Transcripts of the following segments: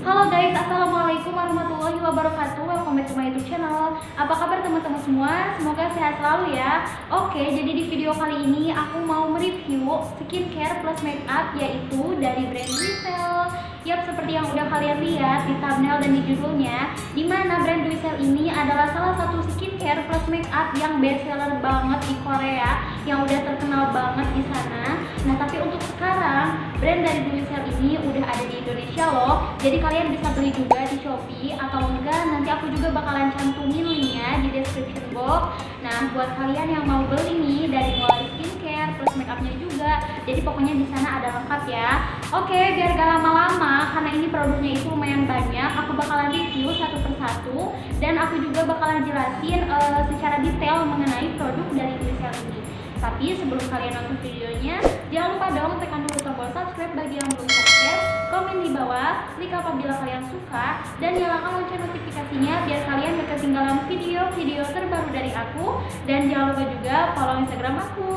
Halo guys, assalamualaikum warahmatullahi wabarakatuh. Welcome back to my YouTube channel. Apa kabar teman-teman semua? Semoga sehat selalu ya. Oke, jadi di video kali ini aku mau mereview skincare plus makeup, yaitu dari brand Duicel. Yap, seperti yang udah kalian lihat di thumbnail dan di judulnya, dimana brand Duicel ini adalah salah satu skincare plus makeup yang best seller banget di Korea, yang udah terkenal banget di sana. Nah, tapi untuk sekarang brand dari Duicel ini udah ada di Indonesia loh. Jadi kalian bisa beli juga di Shopee, atau enggak nanti aku juga bakalan cantumin linknya di description box. Nah, buat kalian yang mau beli nih dari mulai skincare plus makeupnya juga, jadi pokoknya di sana ada lengkap ya. Oke, biar gak lama-lama, karena ini produknya itu lumayan banyak, aku bakalan review satu persatu dan aku juga bakalan jelasin secara detail mengenai produk dari Duicel ini. Tapi sebelum kalian nonton videonya, jangan lupa dong tekan dulu tombol subscribe bagi yang belum subscribe, komen di bawah, klik apabila kalian suka, dan nyalakan lonceng notifikasinya biar kalian gak ketinggalan video-video terbaru dari aku. Dan jangan lupa juga follow Instagram aku.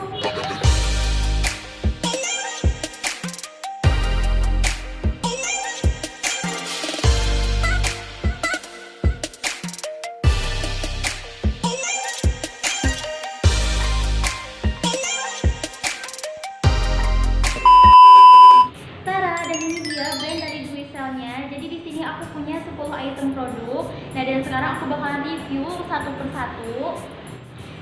Jadi di sini aku punya 10 item produk. Nah, dan sekarang aku bakalan review satu persatu.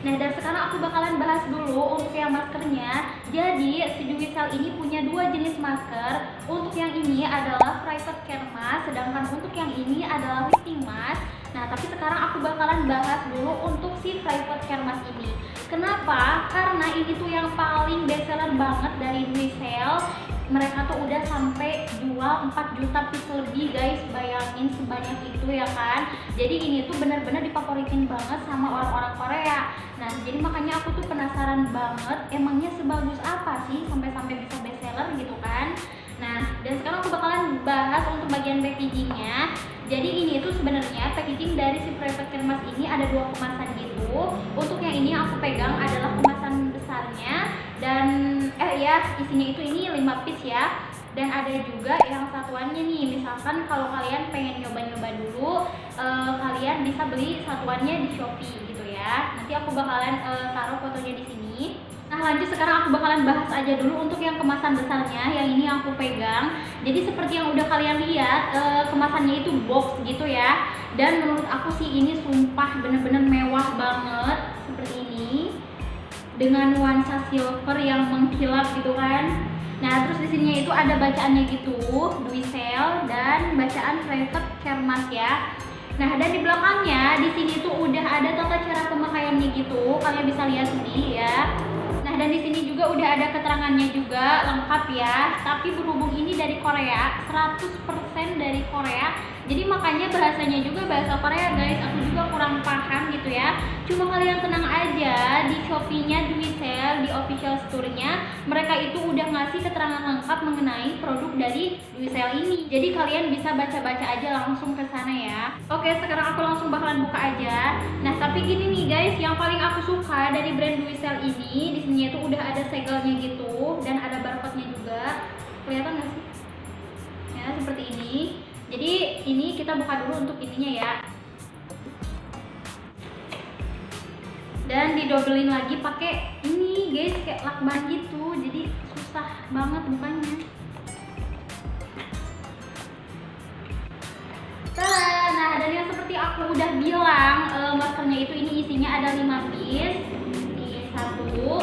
Nah, dan sekarang aku bakalan bahas dulu untuk yang maskernya. Jadi si Duicel ini punya dua jenis masker. Untuk yang ini adalah private care mask, sedangkan untuk yang ini adalah lifting mask. Nah, tapi sekarang aku bakalan bahas dulu untuk si private care mask ini. Kenapa? Karena ini tuh yang paling best seller banget dari Duicel. Mereka tuh udah sampai jual 4 juta piece lebih guys, bayangin sebanyak itu ya kan. Jadi ini tuh bener-bener difavoritin banget sama orang-orang Korea. Nah, jadi makanya aku tuh penasaran banget, emangnya sebagus apa sih sampai-sampai bisa best seller gitu kan. Nah, dan sekarang aku bakalan bahas untuk bagian packagingnya. Jadi ini tuh sebenarnya packaging dari si private care mask ini ada dua kemasan gitu. Untuk yang ini aku pegang adalah kemasan besarnya, dan isinya itu ini 5 piece ya. Dan ada juga yang satuannya nih, misalkan kalau kalian pengen nyoba-nyoba dulu, kalian bisa beli satuannya di Shopee gitu ya. Nanti aku bakalan taruh fotonya di sini. Nah, lanjut sekarang aku bakalan bahas aja dulu untuk yang kemasan besarnya, yang ini yang aku pegang. Jadi seperti yang udah kalian lihat, kemasannya itu box gitu ya. Dan menurut aku sih ini sumpah bener-bener mewah banget seperti ini, dengan nuansa silver yang mengkilap gitu kan. Nah, terus di sini itu ada bacaannya gitu, Duicel, dan bacaan private care mask ya. Nah, dan di belakangnya di sini tuh udah ada tata cara pemakaiannya gitu, kalian bisa lihat sendiri ya. Nah, dan di sini juga udah ada keterangannya juga lengkap ya. Tapi berhubung ini dari Korea, 100% dari Korea, jadi makanya bahasanya juga bahasa Korea guys. Aku juga kurang paham gitu ya. Cuma kalian tenang aja, di Shopee-nya Duicel, di official store-nya, mereka itu udah ngasih keterangan lengkap mengenai produk dari Duicel ini. Jadi kalian bisa baca-baca aja langsung ke sana ya. Oke, sekarang aku langsung bakalan buka aja. Nah, tapi gini nih guys, yang paling aku suka dari brand Duicel ini, di sini itu udah ada segelnya gitu, dan ada barcode-nya juga. Kelihatan nggak sih? Ya, seperti ini. Jadi ini kita buka dulu untuk ininya ya. Dan didobelin lagi pakai ini guys, kayak lakban gitu. Jadi susah banget bukanya. Nah, dan yang seperti aku udah bilang, maskernya itu ini isinya ada 5 piece. Nih, 1, 2,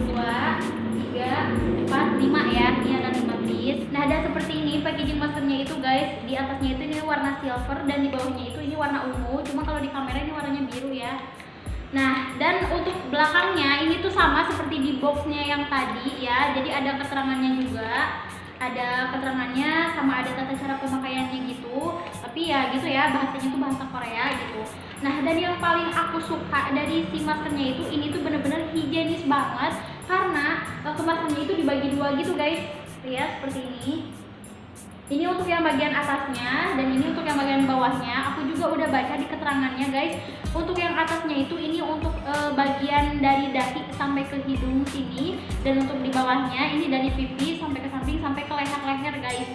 3, 4, 5 ya. Ini ada 5 piece. Nah, dan seperti ini packaging maskernya itu guys. Di atasnya itu ini warna silver, dan di bawahnya itu ini warna ungu. Cuma kalau di kamera ini warnanya biru ya. Nah, dan untuk belakangnya ini tuh sama seperti di boxnya yang tadi ya. Jadi ada keterangannya juga, ada keterangannya sama ada tata cara pemakaiannya gitu. Tapi ya gitu ya, bahasanya tuh bahasa Korea gitu. Nah, dan yang paling aku suka dari si maskernya itu, ini tuh bener-bener higienis banget, karena kemasannya itu dibagi dua gitu guys. Lihat seperti ini. Ini untuk yang bagian atasnya, dan ini untuk yang bagian bawahnya. Aku juga udah baca di keterangannya guys. Untuk yang atasnya itu ini untuk bagian dari dahi sampai ke hidung sini, dan untuk di bawahnya ini dari pipi sampai ke samping sampai ke leher-leher guys.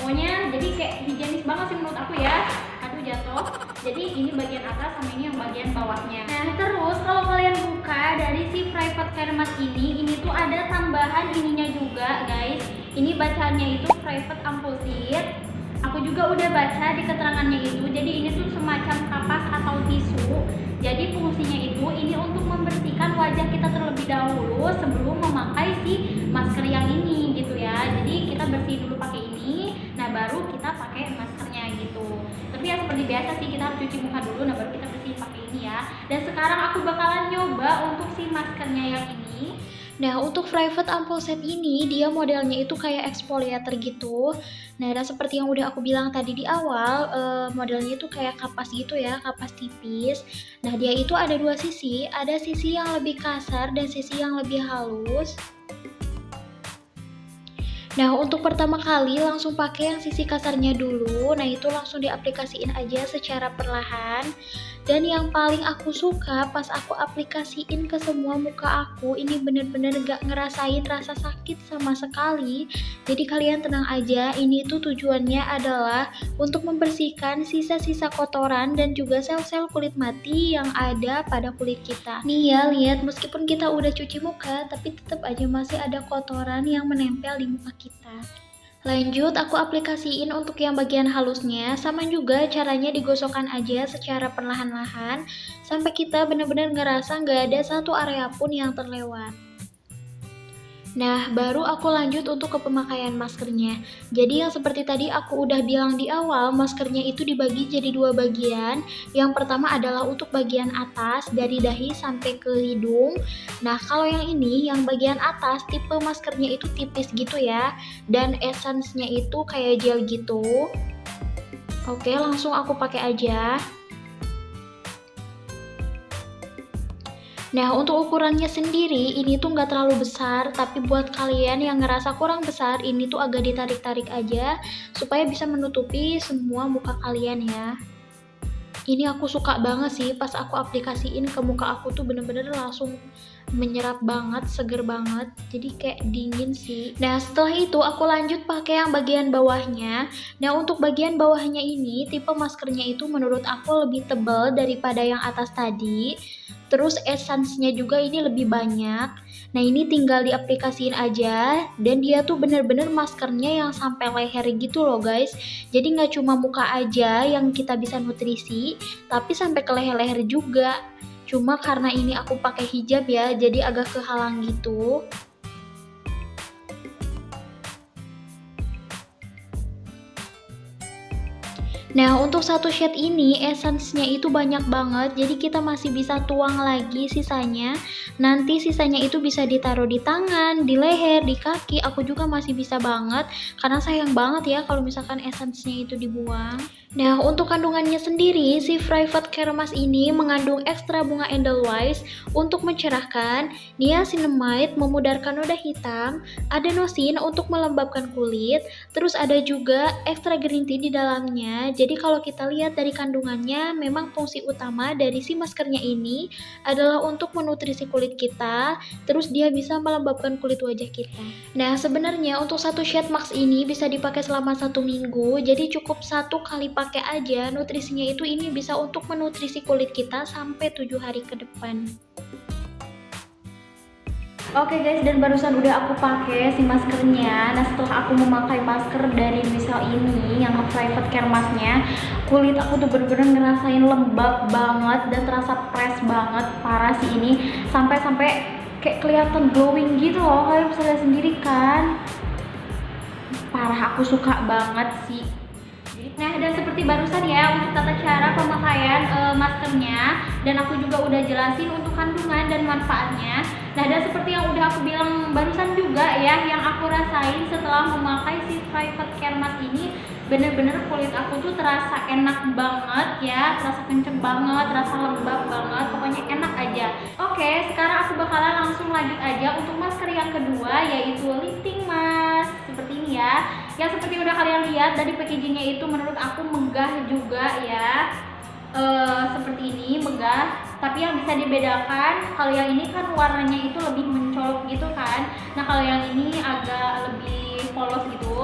pokoknya jadi kayak higienis banget sih menurut aku ya. Aduh jatuh. Jadi ini bagian atas sama ini yang bagian bawahnya. Nah terus kalau kalian buka dari si private care mask ini tuh ada tambahan ininya juga guys. Ini bacaannya itu private ampulsir. Aku juga udah baca di keterangannya itu. Jadi ini tuh semacam kapas atau tisu. Jadi fungsinya itu ini untuk membersihkan wajah kita terlebih dahulu sebelum memakai si masker yang ini gitu ya. Jadi kita bersihin dulu pakai ini, nah baru kita pakai maskernya gitu. Tapi ya seperti biasa sih kita harus cuci muka dulu, nah baru kita bersihin pakai ini ya. Dan sekarang aku bakalan nyoba untuk si maskernya yang ini. Nah untuk private ampoule set ini dia modelnya itu kayak exfoliator gitu. Nah dan seperti yang udah aku bilang tadi di awal, modelnya itu kayak kapas gitu ya, kapas tipis. Nah dia itu ada dua sisi, ada sisi yang lebih kasar dan sisi yang lebih halus. Nah untuk pertama kali langsung pakai yang sisi kasarnya dulu. Nah itu langsung diaplikasiin aja secara perlahan. Dan yang paling aku suka pas aku aplikasiin ke semua muka aku, ini bener-bener gak ngerasain rasa sakit sama sekali. Jadi kalian tenang aja, ini tuh tujuannya adalah untuk membersihkan sisa-sisa kotoran dan juga sel-sel kulit mati yang ada pada kulit kita. Nih ya lihat, meskipun kita udah cuci muka tapi tetap aja masih ada kotoran yang menempel di muka kita. Lanjut aku aplikasiin untuk yang bagian halusnya, sama juga caranya digosokkan aja secara perlahan-lahan sampai kita benar-benar ngerasa nggak ada satu area pun yang terlewat. Nah, baru aku lanjut untuk ke pemakaian maskernya. Jadi yang seperti tadi aku udah bilang di awal, maskernya itu dibagi jadi dua bagian. Yang pertama adalah untuk bagian atas, dari dahi sampai ke hidung. Nah, kalau yang ini, yang bagian atas, tipe maskernya itu tipis gitu ya. Dan essence-nya itu kayak gel gitu. Oke, langsung aku pakai aja. Nah untuk ukurannya sendiri ini tuh nggak terlalu besar, tapi buat kalian yang ngerasa kurang besar ini tuh agak ditarik-tarik aja supaya bisa menutupi semua muka kalian ya. Ini aku suka banget sih pas aku aplikasiin ke muka aku tuh bener-bener langsung menyerap banget, seger banget, jadi kayak dingin sih. Nah setelah itu aku lanjut pakai yang bagian bawahnya. Nah untuk bagian bawahnya ini tipe maskernya itu menurut aku lebih tebal daripada yang atas tadi. Terus essence-nya juga ini lebih banyak. Nah ini tinggal diaplikasiin aja. Dan dia tuh bener-bener maskernya yang sampai leher gitu loh guys. Jadi nggak cuma muka aja yang kita bisa nutrisi, tapi sampai ke leher-leher juga. Cuma karena ini aku pakai hijab ya, jadi agak kehalang gitu. Nah untuk satu shade ini essence-nya itu banyak banget, jadi kita masih bisa tuang lagi sisanya. Nanti sisanya itu bisa ditaruh di tangan, di leher, di kaki. Aku juga masih bisa banget, karena sayang banget ya kalau misalkan essence-nya itu dibuang. Nah untuk kandungannya sendiri, si Private Care Mask ini mengandung ekstra bunga Edelweiss untuk mencerahkan, niacinamide memudarkan noda hitam, adenosin untuk melembabkan kulit, terus ada juga ekstra green tea di dalamnya. Jadi kalau kita lihat dari kandungannya, memang fungsi utama dari si maskernya ini adalah untuk menutrisi kulit kita, terus dia bisa melembabkan kulit wajah kita. Nah sebenarnya untuk satu shade mask ini bisa dipakai selama 1 minggu, jadi cukup 1 kali pakai aja. Nutrisinya itu ini bisa untuk menutrisi kulit kita sampai 7 hari ke depan. Oke guys, dan barusan udah aku pakai si maskernya. Nah setelah aku memakai masker dari Wisel ini yang Private Care Masknya, kulit aku tuh bener-bener ngerasain lembab banget dan terasa fresh banget. Parah sih ini, sampai kayak kelihatan glowing gitu loh. Kalian bisa lihat sendiri kan. Parah, aku suka banget sih. Nah dan seperti barusan ya untuk tata cara pemakaian maskernya, dan aku juga udah jelasin untuk kandungan dan manfaatnya. Nah dan seperti yang udah aku bilang barusan juga ya, yang aku rasain setelah memakai si Private Care Mask ini, bener-bener kulit aku tuh terasa enak banget ya, terasa kenceng banget, terasa lembab banget, pokoknya enak aja. Oke, sekarang aku bakalan langsung lanjut aja untuk masker yang kedua, yaitu lifting mask seperti ini ya. Yang seperti udah kalian lihat dari packagingnya itu menurut aku megah juga ya, seperti ini megah. Tapi yang bisa dibedakan, kalau yang ini kan warnanya itu lebih mencolok gitu kan. Nah kalau yang ini agak lebih polos gitu,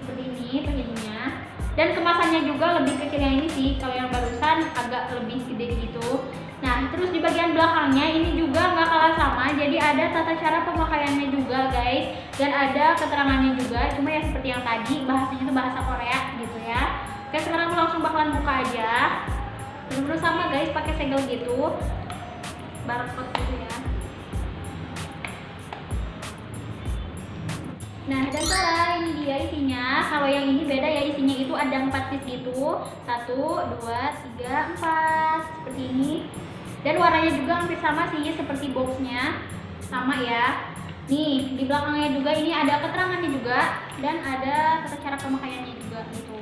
seperti ini. ini packagingnya. Dan kemasannya juga lebih kecil yang ini sih, kalau yang barusan agak lebih gede gitu. Nah, terus di bagian belakangnya ini juga nggak kalah sama, jadi ada tata cara pemakaiannya juga guys, dan ada keterangannya juga, cuma ya seperti yang tadi, bahasanya itu bahasa Korea gitu ya. Oke, sekarang aku langsung bakalan buka aja. Bener-bener sama guys, pakai segel gitu, barcode gitu ya. Nah, dan cara ini dia isinya. Kalau yang ini beda ya, isinya itu ada 4 piece gitu. 1, 2, 3, 4 seperti ini. Dan warnanya juga hampir sama sih seperti boxnya, sama ya. Nih, di belakangnya juga ini ada keterangannya juga dan ada tata cara pemakaiannya juga gitu.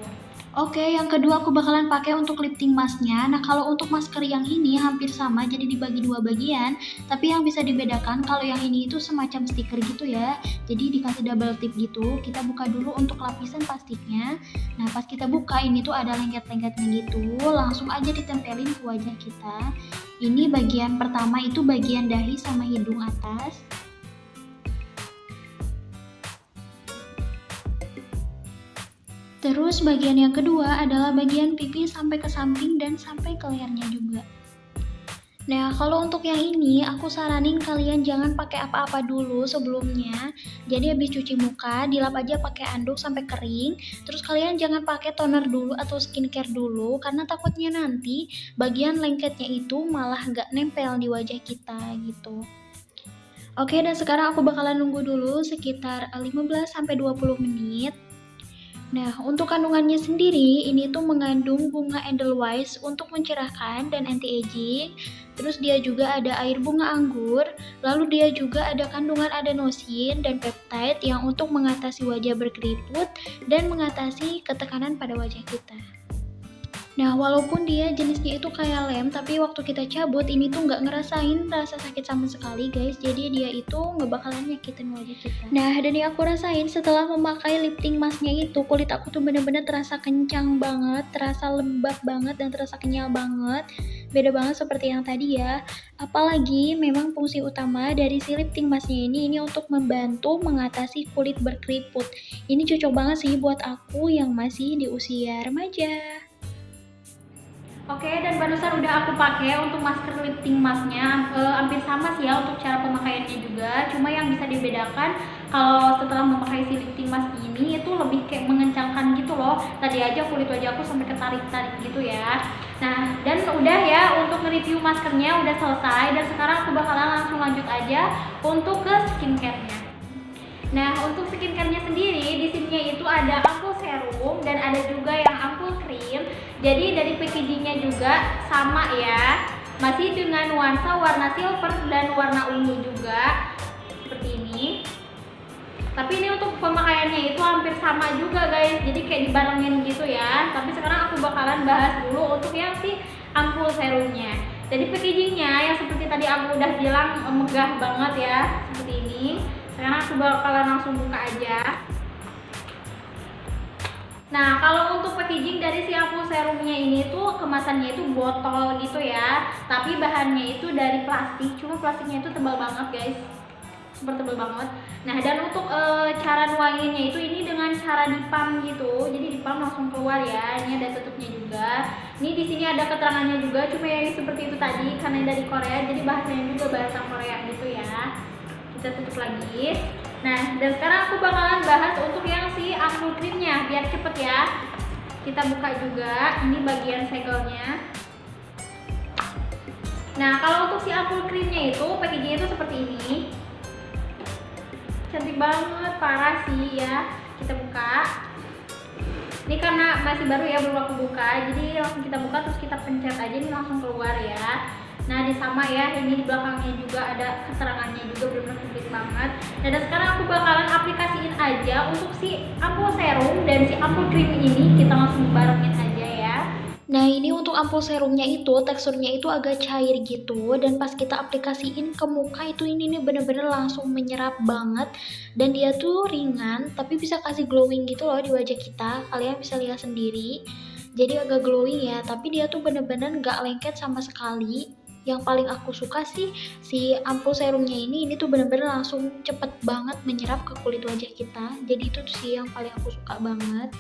Oke, yang kedua aku bakalan pakai untuk lifting masknya. Nah, kalau untuk masker yang ini hampir sama, jadi dibagi 2 bagian. Tapi yang bisa dibedakan kalau yang ini itu semacam stiker gitu ya. Jadi dikasih double tip gitu. Kita buka dulu untuk lapisan plastiknya. Nah, pas kita buka ini tuh ada lengket-lengketnya gitu. Langsung aja ditempelin ke wajah kita. Ini bagian pertama itu bagian dahi sama hidung atas. Terus bagian yang kedua adalah bagian pipi sampai ke samping dan sampai ke lehernya juga. Nah, kalau untuk yang ini aku saranin kalian jangan pakai apa-apa dulu sebelumnya. Jadi habis cuci muka, dilap aja pakai anduk sampai kering. Terus kalian jangan pakai toner dulu atau skincare dulu karena takutnya nanti bagian lengketnya itu malah nggak nempel di wajah kita gitu. Oke, dan sekarang aku bakalan nunggu dulu sekitar 15-20 menit. Nah, untuk kandungannya sendiri, ini tuh mengandung bunga Edelweiss untuk mencerahkan dan anti-aging. Terus dia juga ada air bunga anggur, lalu dia juga ada kandungan adenosin dan peptide yang untuk mengatasi wajah berkeriput dan mengatasi ketekanan pada wajah kita. Nah, walaupun dia jenisnya itu kayak lem, tapi waktu kita cabut ini tuh nggak ngerasain rasa sakit sama sekali guys. Jadi dia itu nggak bakalan nyakitin wajah kita. Nah, dan yang aku rasain setelah memakai lifting masknya itu, kulit aku tuh bener-bener terasa kencang banget, terasa lembab banget, dan terasa kenyal banget. Beda banget seperti yang tadi ya. Apalagi memang fungsi utama dari si lifting masknya ini untuk membantu mengatasi kulit berkeriput. Ini cocok banget sih buat aku yang masih di usia remaja. Oke, dan barusan udah aku pakai untuk masker lifting masknya, hampir sama sih ya untuk cara pemakaiannya juga. Cuma yang bisa dibedakan kalau setelah memakai si lifting mask ini itu lebih kayak mengencangkan gitu loh. Tadi aja kulit wajah aku sampai ketarik-tarik gitu ya. Nah, dan udah ya untuk nge-review maskernya udah selesai, dan sekarang aku bakalan langsung lanjut aja untuk ke skincare-nya. Nah, untuk skincare-nya sendiri di sininya itu ada ampul serum dan ada juga yang ampul krim. Jadi dari packaging-nya juga sama ya. Masih dengan nuansa warna silver dan warna ungu juga. Seperti ini. Tapi ini untuk pemakaiannya itu hampir sama juga guys. Jadi kayak dibarengin gitu ya. Tapi sekarang aku bakalan bahas dulu untuk yang si ampul serumnya. Jadi packaging-nya yang seperti tadi aku udah bilang megah banget ya. Seperti ini. Sekarang aku bakalan langsung buka aja. Nah, kalau untuk packaging dari si ampul serumnya ini tuh kemasannya itu botol gitu ya. Tapi bahannya itu dari plastik, cuma plastiknya itu tebal banget guys. Super tebal banget. Nah, dan untuk cara nuanginnya itu ini dengan cara dipam gitu. Jadi dipam langsung keluar ya. Ini ada tutupnya juga. Ini di sini ada keterangannya juga, cuma yang seperti itu tadi karena dari Korea, jadi bahasanya juga bahasa Korea gitu ya. Kita tutup lagi. Nah, dan sekarang aku bakalan bahas untuk yang si ampul krimnya biar cepet ya. Kita buka juga, ini bagian segelnya. Nah, kalau untuk si ampul krimnya itu packagingnya itu seperti ini. Cantik banget, parah sih ya. Kita buka. Ini karena masih baru ya, belum aku buka, jadi langsung kita buka terus kita pencet aja, ini langsung keluar ya. Nah, di sama ya, ini di belakangnya juga ada keterangannya juga, benar-benar komplit banget. Nah, dan sekarang aku bakalan aplikasiin aja untuk si ampul serum dan si ampul krim ini, kita langsung barengin aja ya. Nah, ini untuk ampul serumnya itu teksturnya itu agak cair gitu, dan pas kita aplikasiin ke muka itu ini nih bener-bener langsung menyerap banget, dan dia tuh ringan tapi bisa kasih glowing gitu loh di wajah kita. Kalian bisa lihat sendiri, jadi agak glowing ya, tapi dia tuh bener-bener gak lengket sama sekali. Yang paling aku suka sih si ampul serumnya ini tuh bener-bener langsung cepet banget menyerap ke kulit wajah kita. Jadi itu sih yang paling aku suka banget.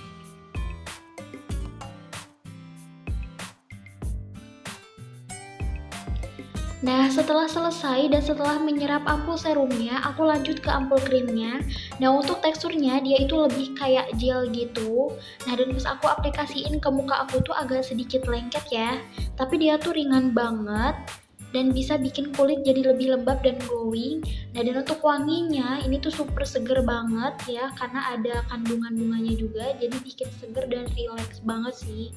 Nah, setelah selesai dan setelah menyerap ampul serumnya, aku lanjut ke ampul krimnya. Nah, untuk teksturnya dia itu lebih kayak gel gitu. Nah, dan pas aku aplikasiin ke muka aku tuh agak sedikit lengket ya. Tapi dia tuh ringan banget dan bisa bikin kulit jadi lebih lembab dan glowing. Nah, dan untuk wanginya ini tuh super seger banget ya, karena ada kandungan bunganya juga, jadi bikin seger dan relax banget sih.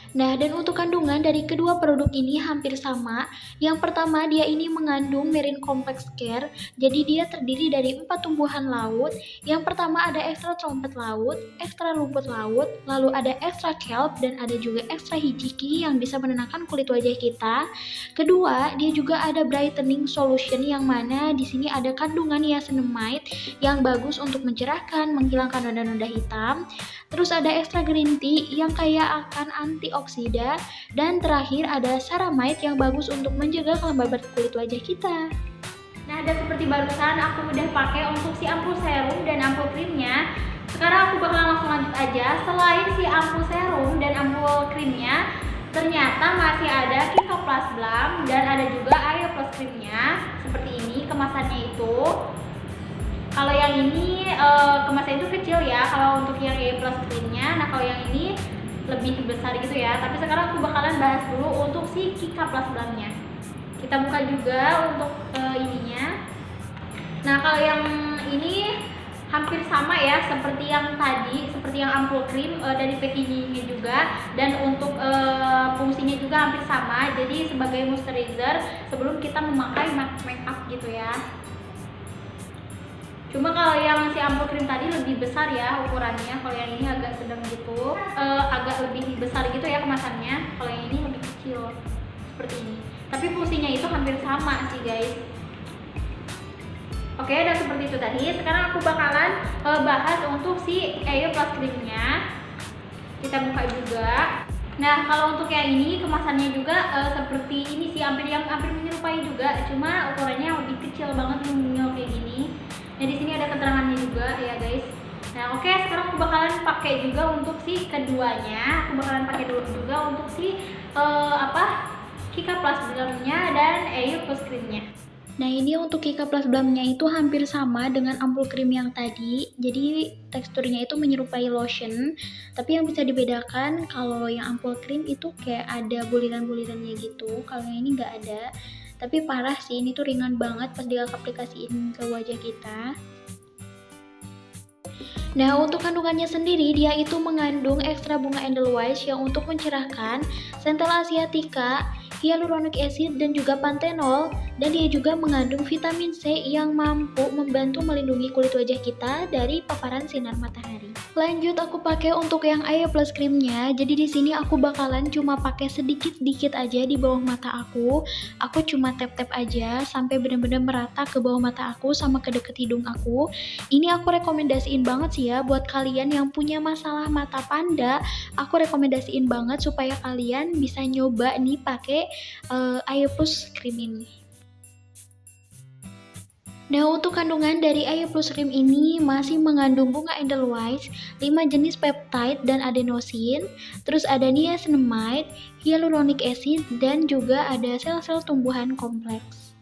Nah, dan untuk kandungan dari kedua produk ini hampir sama. Yang pertama, dia ini mengandung Marine Complex Care. Jadi dia terdiri dari 4 tumbuhan laut. Yang pertama ada ekstra trompet laut, ekstra rumput laut, lalu ada ekstra kelp, dan ada juga ekstra hijiki yang bisa menenangkan kulit wajah kita. Kedua, dia juga ada brightening solution yang mana di sini ada kandungan niacinamide yang bagus untuk mencerahkan, menghilangkan noda-noda hitam. Terus ada extra green tea yang kaya akan antioksida, dan terakhir ada ceramide yang bagus untuk menjaga kelembaban kulit wajah kita. Nah, dan seperti barusan aku udah pakai untuk si ampul serum dan ampul krimnya. Sekarang aku bakalan langsung lanjut aja. Selain si ampul serum dan ampul krimnya, ternyata masih ada Kika Plus Balm dan ada juga Ayo Plus krimnya. Seperti ini kemasannya itu. Kalau yang ini kemasannya itu kecil ya, kalau untuk yang A plus krimnya. Nah, kalau yang ini lebih besar gitu ya. Tapi sekarang aku bakalan bahas dulu untuk si Kika Plus Balmnya. Kita buka juga untuk ininya. Nah, kalau yang ini hampir sama ya seperti yang tadi, seperti yang ampul krim dari packagingnya juga, dan untuk fungsinya juga hampir sama. Jadi sebagai moisturizer sebelum kita memakai make up gitu ya. Cuma kalau yang si ampul krim tadi lebih besar ya ukurannya, kalau yang ini agak sedang gitu, agak lebih besar gitu ya kemasannya. Kalau yang ini lebih kecil seperti ini. Tapi fungsinya itu hampir sama sih guys. Oke, dan seperti itu tadi. Sekarang aku bakalan bahas untuk si Ayo Plus krimnya. Kita buka juga. Nah, kalau untuk yang ini kemasannya juga seperti ini sih, hampir menyerupai juga, cuma ukurannya lebih kecil banget, mungil kayak gini. Nah, di sini ada keterangannya juga ya guys. Nah, oke, sekarang aku bakalan pakai juga untuk si keduanya. Aku bakalan pakai dulu juga untuk si Kika Plus Balmnya dan Ayo Plus krimnya. Nah, ini untuk Kika Plus Balmnya itu hampir sama dengan ampul krim yang tadi. Jadi teksturnya itu menyerupai lotion. Tapi yang bisa dibedakan kalau yang ampul krim itu kayak ada buliran-bulirannya gitu. Kalau yang ini nggak ada. Tapi parah sih, ini tuh ringan banget pas diaplikasiin ke wajah kita. Nah, untuk kandungannya sendiri, dia itu mengandung ekstra bunga Edelweiss yang untuk mencerahkan, Centella asiatica, hyaluronic acid, dan juga panthenol. Dan dia juga mengandung vitamin C yang mampu membantu melindungi kulit wajah kita dari paparan sinar matahari. Lanjut aku pakai untuk yang Ayo Plus krimnya. Jadi di sini aku bakalan cuma pakai sedikit-sedikit aja di bawah mata aku. Aku cuma tap-tap aja sampai benar-benar merata ke bawah mata aku sama ke deket hidung aku. Ini aku rekomendasiin banget sih ya buat kalian yang punya masalah mata panda. Aku rekomendasiin banget supaya kalian bisa nyoba nih pakai Ayo Plus krim ini. Nah, untuk kandungan dari Ayo Plus krim ini masih mengandung bunga Edelweiss, 5 jenis peptide dan adenosin, terus ada niacinamide, hyaluronic acid, dan juga ada sel-sel tumbuhan kompleks.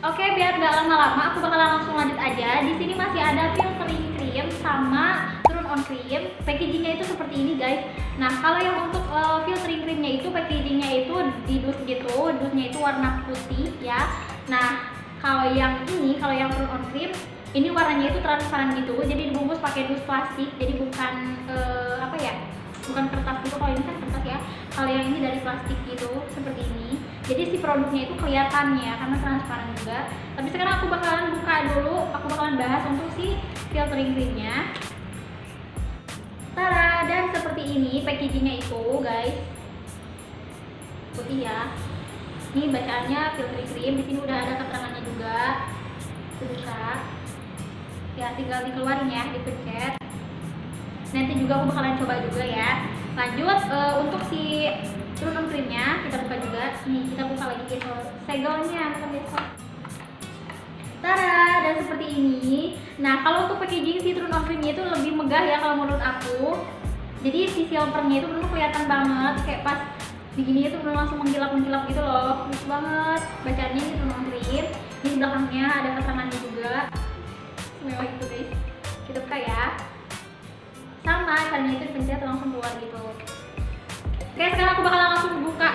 Oke, biar nggak lama-lama, aku bakalan langsung lanjut aja. Di sini masih ada filtering cream sama turn-on cream. Packagingnya itu seperti ini guys. Nah, kalau yang untuk filtering creamnya itu packagingnya itu di dus gitu, dusnya itu warna putih ya. Nah, kalau yang turn-on cream ini warnanya itu transparan gitu. Jadi dibungkus pakai dus plastik. Jadi bukan bukan kertas gitu. Kalau ini kan kertas ya. Kalau yang ini dari plastik gitu, seperti ini. Jadi si produknya itu kelihatannya karena transparan juga. Tapi sekarang aku bakalan buka dulu, aku bakalan bahas untuk si filtering creamnya. Tada, dan seperti ini packagingnya itu guys, putih ya. Ini bacaannya filtering cream. Di sini udah ada keterangannya juga. Buka. Ya, tinggal dikeluarin ya, dipencet. Nanti juga aku bakalan coba juga ya. Lanjut untuk si turun creamnya kita buka juga. Nih, kita buka lagi gitu segelnya, bukan besok. Tada, dan seperti ini. Nah, kalau untuk packaging si turun creamnya itu lebih megah ya kalau menurut aku. Jadi si silvernya itu benar kelihatan banget, kayak pas Begini itu bener langsung menggilap gitu loh, bagus banget. Bacaannya ini turun on cream. Ini di belakangnya ada keterangannya juga. Mewah itu guys. Kita buka ya. Sama ikannya itu dipencet langsung keluar gitu. Oke, sekarang aku bakalan langsung buka.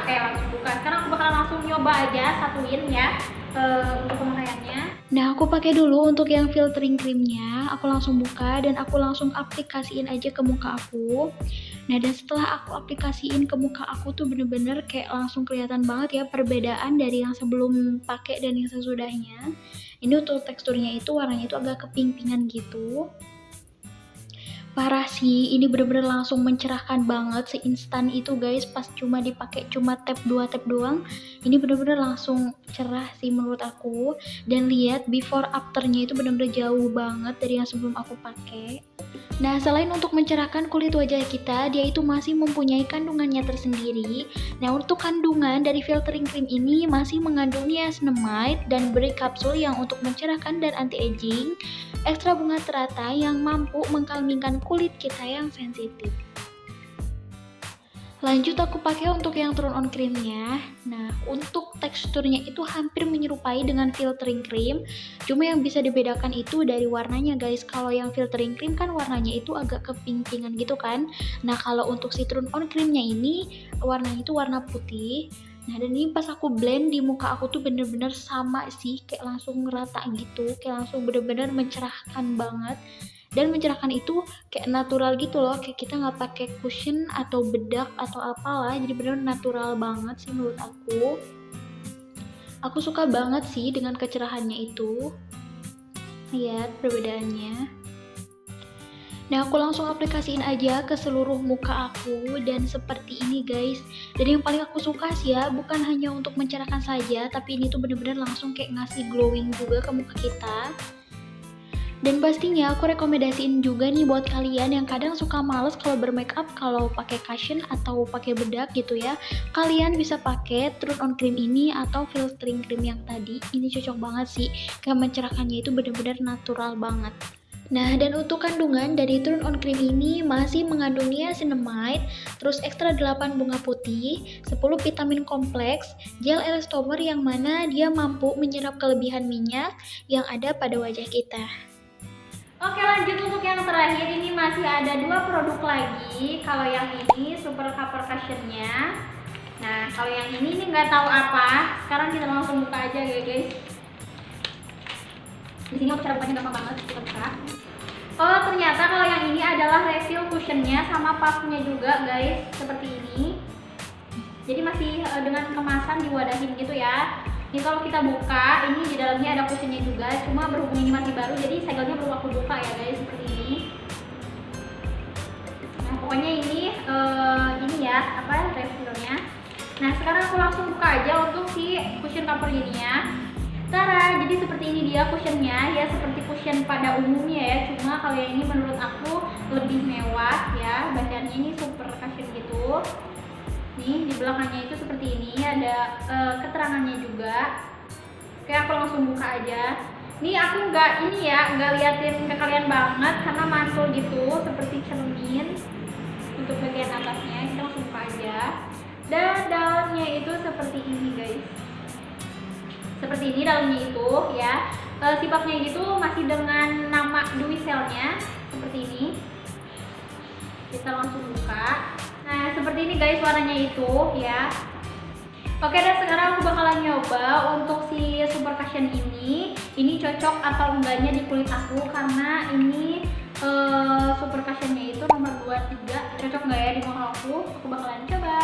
Sekarang aku bakalan langsung nyoba aja satuin ya untuk pemakaiannya. Nah, aku pakai dulu untuk yang filtering creamnya. Aku langsung buka dan aku langsung aplikasiin aja ke muka aku. Nah, dan setelah aku aplikasiin ke muka aku tuh bener-bener kayak langsung kelihatan banget ya perbedaan dari yang sebelum pakai dan yang sesudahnya. Ini untuk teksturnya itu warnanya itu agak keping-pingan gitu. Parah sih, ini bener-bener langsung mencerahkan banget seinstan itu guys. Pas cuma dipakai cuma tap 2 tap doang, ini bener-bener langsung cerah sih menurut aku. Dan lihat before afternya itu bener-bener jauh banget dari yang sebelum aku pakai. Nah, selain untuk mencerahkan kulit wajah kita, dia itu masih mempunyai kandungannya tersendiri. Nah, untuk kandungan dari filtering cream ini masih mengandung niacinamide dan berry kapsul yang untuk mencerahkan dan anti-aging, ekstra bunga teratai yang mampu mengkalmingkan kulit kita yang sensitif. Lanjut aku pakai untuk yang turn on creamnya. Nah, untuk teksturnya itu hampir menyerupai dengan filtering cream. Cuma yang bisa dibedakan itu dari warnanya guys. Kalau yang filtering cream kan warnanya itu agak keping-pingan gitu kan. Nah, kalau untuk si turn on creamnya ini warnanya itu warna putih. Nah, dan ini pas aku blend di muka aku tuh bener-bener sama sih, kayak langsung rata gitu, kayak langsung bener-bener mencerahkan banget. Dan mencerahkan itu kayak natural gitu loh, kayak kita nggak pakai cushion atau bedak atau apalah, jadi bener natural banget sih menurut aku. Aku suka banget sih dengan kecerahannya itu. Lihat perbedaannya. Nah, aku langsung aplikasiin aja ke seluruh muka aku dan seperti ini guys. Dan yang paling aku suka sih ya, bukan hanya untuk mencerahkan saja, tapi ini tuh bener-bener langsung kayak ngasih glowing juga ke muka kita. Dan pastinya aku rekomendasiin juga nih buat kalian yang kadang suka males kalau bermakeup kalau pakai cushion atau pakai bedak gitu ya. Kalian bisa pakai turn on cream ini atau filtering cream yang tadi. Ini cocok banget sih, kayak mencerahkannya itu bener-bener natural banget. Nah, dan untuk kandungan dari turn on cream ini masih mengandung niacinamide, terus ekstra 8 bunga putih, 10 vitamin kompleks, gel elastomer yang mana dia mampu menyerap kelebihan minyak yang ada pada wajah kita. Oke, lanjut untuk yang terakhir, ini masih ada 2 produk lagi. Kalau yang ini super cover cushionnya. Nah, kalau yang ini nggak tahu apa. Sekarang kita langsung buka aja ya guys. Di sini aku cara bukanya gampang banget, kita buka. Oh, ternyata kalau yang ini adalah refill cushionnya sama puffnya juga guys, seperti ini. Jadi masih dengan kemasan diwadahin gitu ya. Ini kalau kita buka, ini di dalamnya ada cushionnya juga, cuma berhubung ini masih baru, jadi segelnya perlu aku buka ya guys, seperti ini. Nah, pokoknya ini ya, refillnya. Nah, sekarang aku langsung buka aja untuk si cushion cover ininya. Tara, jadi seperti ini dia cushionnya, ya seperti cushion pada umumnya ya, cuma kalau yang ini menurut aku lebih mewah ya, bacaannya ini super cushion gitu. Nih di belakangnya itu seperti ini, ada keterangannya juga. Oke, aku langsung buka aja. Nih aku nggak liatin ke kalian banget karena mantul gitu seperti cermin. Untuk bagian atasnya kita langsung buka aja. Dan dalamnya itu seperti ini guys. Seperti ini dalamnya itu ya. Sipapnya itu masih dengan nama Duiselnya seperti ini. Kita langsung buka. Nah, seperti ini guys warnanya itu ya. Oke, dan sekarang aku bakalan nyoba untuk si super cushion ini. Ini cocok atau enggaknya di kulit aku, karena ini super cushionnya itu nomor 23. Cocok enggak ya di muka aku? Aku bakalan coba.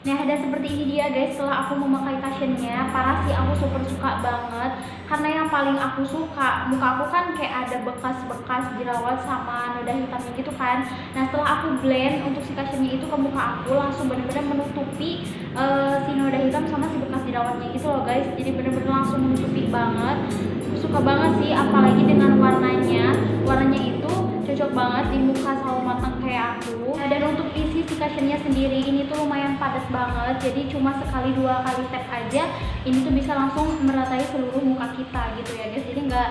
Nah, dan seperti ini dia guys, setelah aku memakai cushionnya, parah sih aku super suka banget. Karena yang paling aku suka, muka aku kan kayak ada bekas-bekas jerawat sama noda hitamnya gitu kan. Nah, setelah aku blend untuk si cushionnya itu ke muka aku, langsung bener-bener menutupi si noda hitam sama si bekas jerawatnya gitu loh guys. Jadi bener-bener langsung menutupi banget. Aku suka banget sih, apalagi dengan warnanya. Warnanya itu cocok banget di muka sama foundationnya sendiri ini tuh lumayan padat banget, jadi cuma sekali 2 kali tap aja ini tuh bisa langsung meratai seluruh muka kita gitu ya guys. Jadi nggak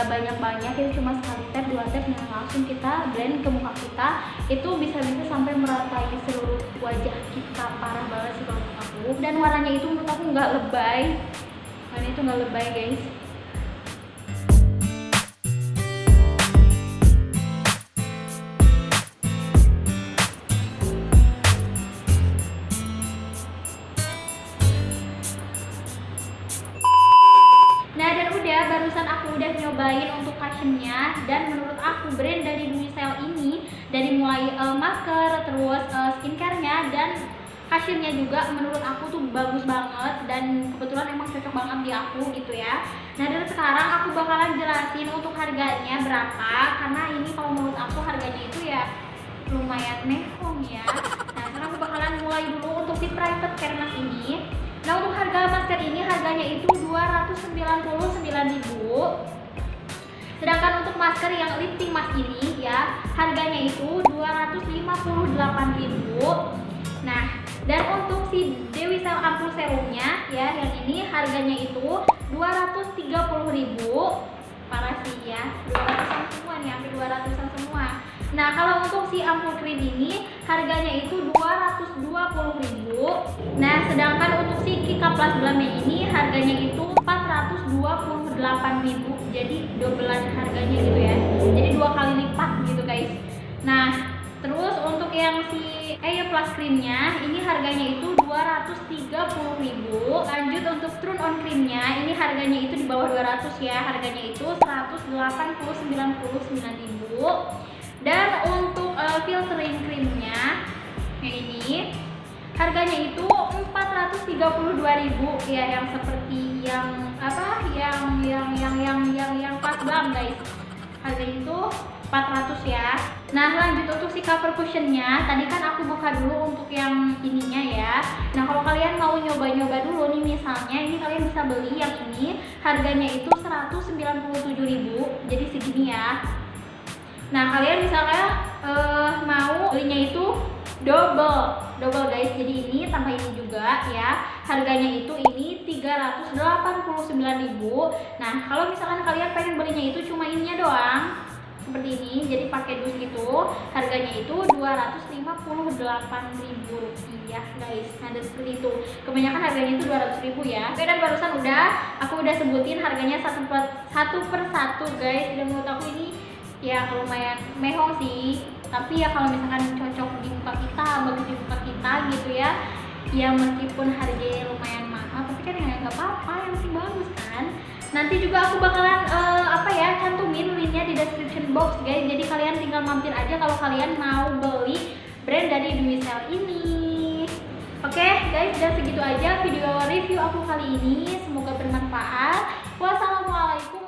banyak-banyak, itu cuma sekali tap 2 tap yang langsung kita blend ke muka kita, itu bisa sampai meratai seluruh wajah kita. Parah banget sih kalau menurut aku, dan warnanya itu menurut aku nggak lebay, warnanya itu nggak lebay guys. Nah, dan udah barusan aku udah nyobain untuk cushionnya, dan menurut aku brand dari Duicel ini dari mulai masker, terus skincare-nya dan cushionnya juga menurut aku tuh bagus banget, dan kebetulan emang cocok banget di aku gitu ya. Nah, dan sekarang aku bakalan jelasin untuk harganya berapa, karena ini kalau menurut aku harganya itu ya lumayan mehong ya. Nah, sekarang aku bakalan mulai dulu untuk si private care mask ini. Nah, untuk harga masker ini harganya itu 299.000. Sedangkan untuk masker yang lifting mask ini ya harganya itu 258.000. Nah, dan untuk si Duicel Ampoule Serumnya ya yang ini harganya itu 230.000. Parah sih ya, 200-an semua nih, hampir 200-an semua. Nah, kalau untuk si ampul krim ini harganya itu 220.000. Nah, sedangkan untuk si Kika Plus Glamnya ini harganya itu 428.000. Jadi dobelan harganya gitu ya. Jadi 2 kali lipat gitu guys. Nah, terus untuk yang si Plus Creamnya ini harganya itu 230.000. Lanjut untuk Turn On Creamnya ini harganya itu di bawah 200 ya. Harganya itu 199.000. Dan untuk filtering creamnya yang ini harganya itu 432.000 ya, yang seperti yang apa yang pas bam guys, harganya itu 400 ya. Nah, lanjut untuk si cover cushionnya tadi kan aku buka dulu untuk yang ininya ya. Nah, kalau kalian mau nyoba-nyoba dulu nih, misalnya ini kalian bisa beli yang ini harganya itu 197.000, jadi segini ya. Nah, kalian misalnya mau belinya itu double guys, jadi ini tambah ini juga ya. Harganya itu ini 389.000. Nah, kalau misalkan kalian pengen belinya itu cuma ininya doang seperti ini, jadi pakai dus gitu, harganya itu 258.000 rupiah guys. Nah, dan seperti itu, kebanyakan harganya itu 200.000 ya. Oke, dan barusan aku udah sebutin harganya satu per satu guys. Dan menurut aku ini ya lumayan mehong sih, tapi ya kalau misalkan cocok di muka kita, bagus di muka kita gitu ya, ya meskipun harganya lumayan mahal tapi kan ya nggak apa-apa, yang penting bagus kan. Nanti juga aku bakalan cantumin linknya di description box guys, jadi kalian tinggal mampir aja kalau kalian mau beli brand dari Duicel ini. Oke guys, dan segitu aja video review aku kali ini, semoga bermanfaat. Wassalamualaikum